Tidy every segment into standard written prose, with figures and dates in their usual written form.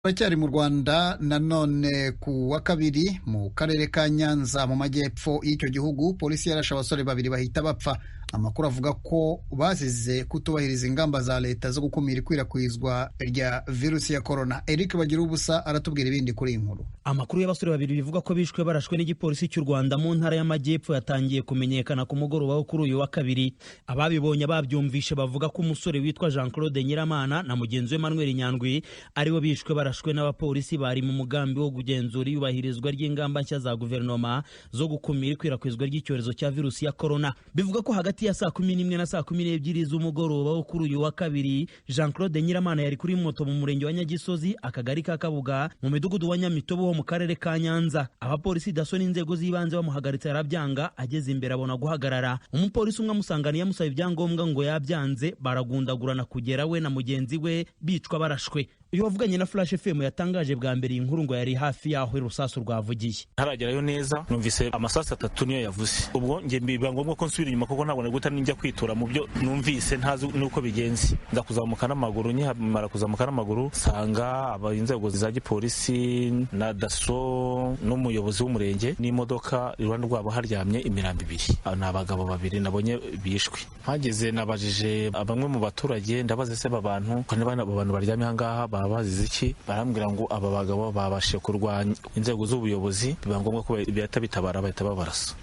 Baracyari mu Rwanda nanone ku wa kabiri mu karere ka Nyanza mu majyepfo y'icyo gihugu polisi yarashe abasore babiri bahita bapfa. Amakuru avuga ko bazize kutubahiriza ingamba za leta zo gukumira ikwirakwizwa rya virusi ya corona. Eric Bagirubusa aratubwira ibindi kuri iyi nkuru. Amakuru y'abasore babiri bivuga ko bishwe barashwe n'igipolisi cy'u Rwanda mu ntara y'amajyepfo yatangiye kumenyekana ku mugoroba wo kuri uyu wa kabiri. Ababibonye babyumvishe bavuga ko umusore witwa Jean Claude Nyiramana na mugenzi we Manuel Nyandwi aribo bishwe barashwe n'abapolisi bari mu mugambi wo kugenzura iyubahirizwa ry'ingamba nshya za guverinoma zo gukumira ikwirakwizwa ry'icyorezo cya virusi ya corona. Bivuga ko hagati ya saa 11 na saa 12 z'umugoroba wo kuri uyu wa kabiri Jean Claude Nyiramana yari kuri moto mu murenge wa Nyagisozi akagari ka Kabuga mu midugudu wa Nyamitobo ho mu karere ka Nyanza. Abapolisi daso n'inzego z'ibanze bamuhagaritse arabyanga, ageze imbere abona guhagarara. Umupolisi umwe amusanganiye yamusaba ibyangombwa ngo yabyanze, baragundagurana kugera we na mugenzi we bicwa barashwe. Uyu wavuganye na Flash FM yatangaje bwa mbere inkuru ngo yari hafi yaho urusasu rwavugiye. Ntaragerayo neza numvise amasasu 3 niyo yavuze. Ubwo nge mbiba ngombwa ko nsubira inyuma kuko ntabona guta ninjya kwitura mu byo numvise ntazi nuko bigenze. Nza kuzamuka n'amaguru nyamara kuzamuka n'amaguru sanga abainzego za gipolisi na daso n'umuyobozi w'umurenge n'imodoka iruhande rwabo haryamye imirambi 2. N'abagabo 2 nabonye bishwe. Hageze nabajije abamwe mu baturage ndabaze se abantu ko abantu baryamye hangaha bazize iki, barambwira ngo aba bagabo babashe kurwanya inzego z'ubuyobozi biba ngombwa ko bitabara bahita babarasa.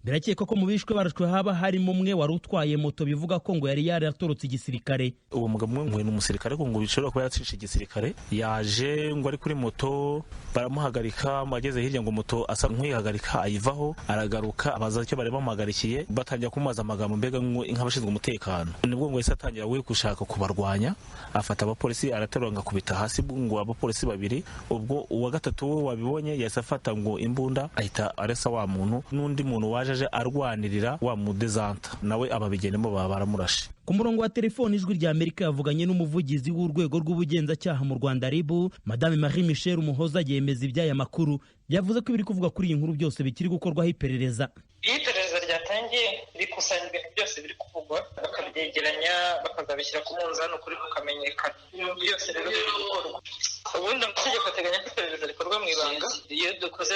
Birakeka ko mu bishwe barashwe haba harimo umwe wari utwaye moto bivuga ko ngo yari yaratorotse igisirikare. Uwo mugabo umwe ni umusirikare ko ngo bishobora kuba yacishe igisirikare, yaje ngo ari kuri moto baramuhagarika, ageze hirya ngo moto asa nk'ihagarika ayivaho aragaruka abaza icyo bari bamuhagarikiye, batangira kumubaza amagambo mbega nk'abashinzwe umutekano. Nibwo ngo yise atangira we gushaka kubarwanya, afata abapolisi araterura kubita hasi ngo abapolisi 2. Ubwo uwa gatatu we wabibonye yase afata ngo imbunda ahita aresa wa muntu, n'undi muntu waje arwanirira wa mudezanta nawe ababigenemo baramurashe. Ku murongo wa telefone ijwi rya Amerika yavuganye n'umuvugizi w'urwego rw'ubugenzacyaha mu Rwanda RIB, Madame Marie Michel Umuhoza, yemeza iby'aya makuru. Yavuze ko ibiri kuvuga kuri iyi nkuru byose bikiri gukorwaho iperereza. Iperereza ryatangiye rikusanya ibintu byose biri kuvugwa, bakabyegeranya bakazabishyira ku munzani ukuri kukamenyekana. Byose rero biri gukorwa. Ubundi amategeko ateganya ko iperereza rikorwa mu ibanga. Iyo dukoze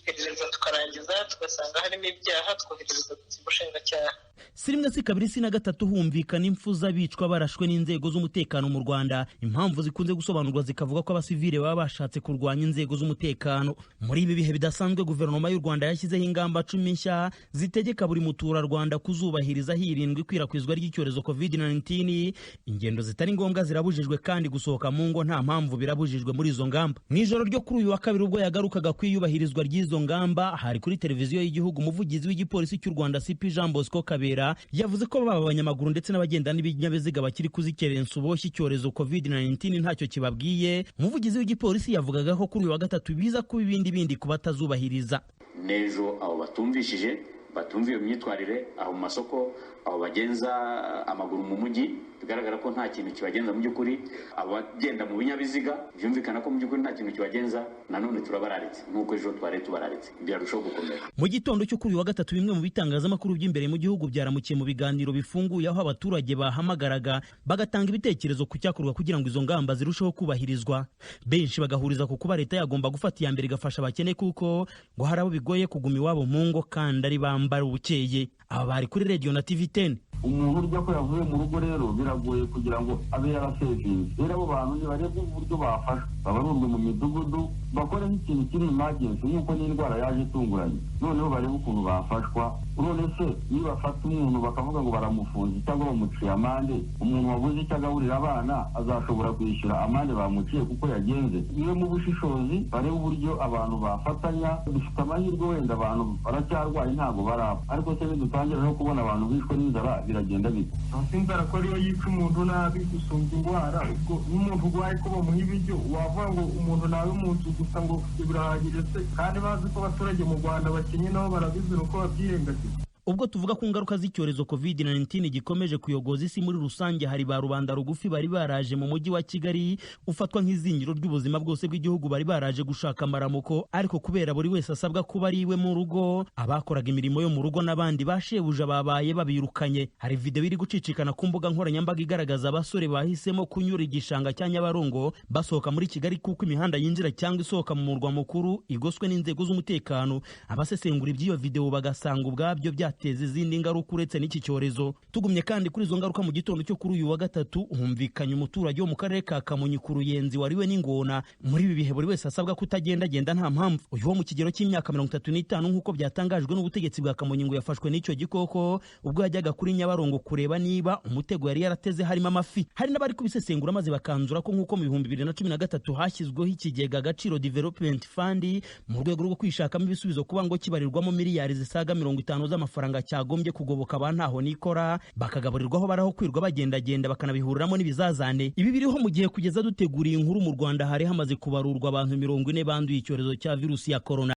iperereza tukarangiza tugasanga harimo ibyaha twohereza ku bushinjacyaha. Si rimwe si kabiri si na gatatu humvikana impfu z'abicwa barashwe n'inzego z'umutekano mu Rwanda. Impamvu zikunze gusobanurwa zikavuga ko abasivile baba bashatse kurwanya inzego z'umutekano. Muri ibi bihe bidasanzwe guverinoma y'u Rwanda yashyizeho ingamba 10 nshya zitegeka buri muturarwanda kuzubahiriza hirindwa ikwirakwizwa ry'icyorezo COVID-19. Ingendo zitari ngombwa zirabujijwe kandi gusohoka mu ngo nta mpamvu birabujijwe muri izo ngamba. Mu ijoro ryo kuri uyu wa kabiri ubwo yagarukaga kwiyubahirizwa ry'izo ngamba, hari kuri televiziyo y'igihugu umuvugizi w'igipolisi cy'u Rwanda CP Jean Bosco Kabera yavuze ko baba abanyamaguru ndetse n'abagenda n'ibinyabiziga bakiri kuzikerensa uboshye icyorezo COVID-19 ntacyo kibabwiye. Umuvugizi w'igipolisi yavugaga ko kuri uyu wa gatatu biza kuba ibindi kubatazubahiriza. Nejo abo batumvishije batumviye imyitwarire aho mu masoko, aho bagenza amaguru mu mujyi, bigaragara ko nta kintu kibagenza mu by'ukuri. Abagenda mu binyabiziga byumvikana ko mu by'ukuri nta kintu kibagenza, nanone turabararitse nuko ejo twari tubararitse byarushaho gukomera. Mu gitondo cyo kuri uyu wa gatatu bimwe mu bitangazamakuru by'imbere mu gihugu byaramukiye mu biganiro bifunguye aho abaturage bahamagaraga bagatanga ibitekerezo ku cyakorwa kugira ngo izo ngamba zirusheho kubahirizwa. Benshi bagahuriza ku kuba leta yagomba gufata iya mbere igafasha abakene kuko ngo hari abo bigoye kuguma iwabo mu ngo kandi ari bambara ubukeye. Aba bari kuri radio na TV10. Umuntu urya ko yavuye mu rugo rero biragoye kugira ngo abe yarasevinze. Rero abo bantu nibarebye uburyo bafashwa, babarurwe mu midugudu, bakore nk'ikintu kiri emergency nk'uko n'indwara yaje itunguranye, noneho barebe ukuntu bafashwa. None se niba bafata umuntu bakavuga ngo baramufunze cyangwa bamuciye amande, umuntu wabuze icyo agaburira abana azashobora kwishyura amande bamuciye kuko yagenze? Niyo mu bushishozi barebe uburyo abantu bafatanya. Dufite amahirwe wenda abantu baracyarwaye ntabwo barapfa, ariko se nidutangira no kubona abantu bishwe n'inzara biragenda bite? Inzara ko ariyo yica umuntu nabi gusumba indwara. Ubwo n'umuntu urwaye ko bamuha ibiryo wavuga ngo umuntu nawe mu nzu gusa ngo birahagije se? Kandi bazi ko abaturage mu Rwanda bakenye nabo barabizira uko babyirengagiza. ubwo tuvuga ku ngaruka z'icyorezo COVID-19 gikomeje kuyogoza isi muri rusange, hari ba rubanda rugufi bari baraje mu mujyi wa Kigali ufatwa nk'izingiro ry'ubuzima bwose bw'igihugu, bari baraje gushaka amaramuko, ariko kubera buri wese asabwa kuba ari iwe mu rugo, abakoraga imirimo yo mu rugo n'abandi bashebuja babaye babirukanye. Hari video iri gucicikana ku mbuga nkoranyambaga igaragaza abasore bahisemo kunyura igishanga cya Nyabarongo basohoka muri Kigali kuko imihanda yinjira cyangwa isohoka mu murwa mukuru igoswe n'inzego z'umutekano. Abasesengura iby'iyo video bagasanga ubwabyo byateza izindi ngaruka uretse n'iki cyorezo. Tugumye kandi kuri izo ngaruka, mu gitondo cyo kuri uyu wa gatatu humvikanye umuturage wo mu karere ka Kamonyi ku Ruyenzi wariwe n'ingona. Muri ibi bihe buri wese asabwa kutagendagenda nta mpamvu. Uyu wo mu kigero cy'imyaka 35 nk'uko byatangajwe n'ubutegetsi bwa Kamonyi ngo yafashwe n'icyo gikoko ubwo yajyaga kuri Nyabarongo kureba niba umutego yari yarateze harimo amafi. Hari n'abari kubisesengura maze bakanzura ko nk'uko mu 2013 hashyizweho ikigega Agaciro Development Fund mu rwego rwo kwishakamo ibisubizo kuba ngo kibarirwamo miliyari zisaga 50 z'amafaranga cyagombye kugoboka abantaho nikora, bakagaburirwaho baraho kwirwa bagendagenda bakanabihuriramo n'ibizazane. Ibi biriho mu gihe kugeza duteguriye inkuru mu Rwanda hari hamaze kubarurwa abantu 40 banduye icyorezo cya virusi ya corona.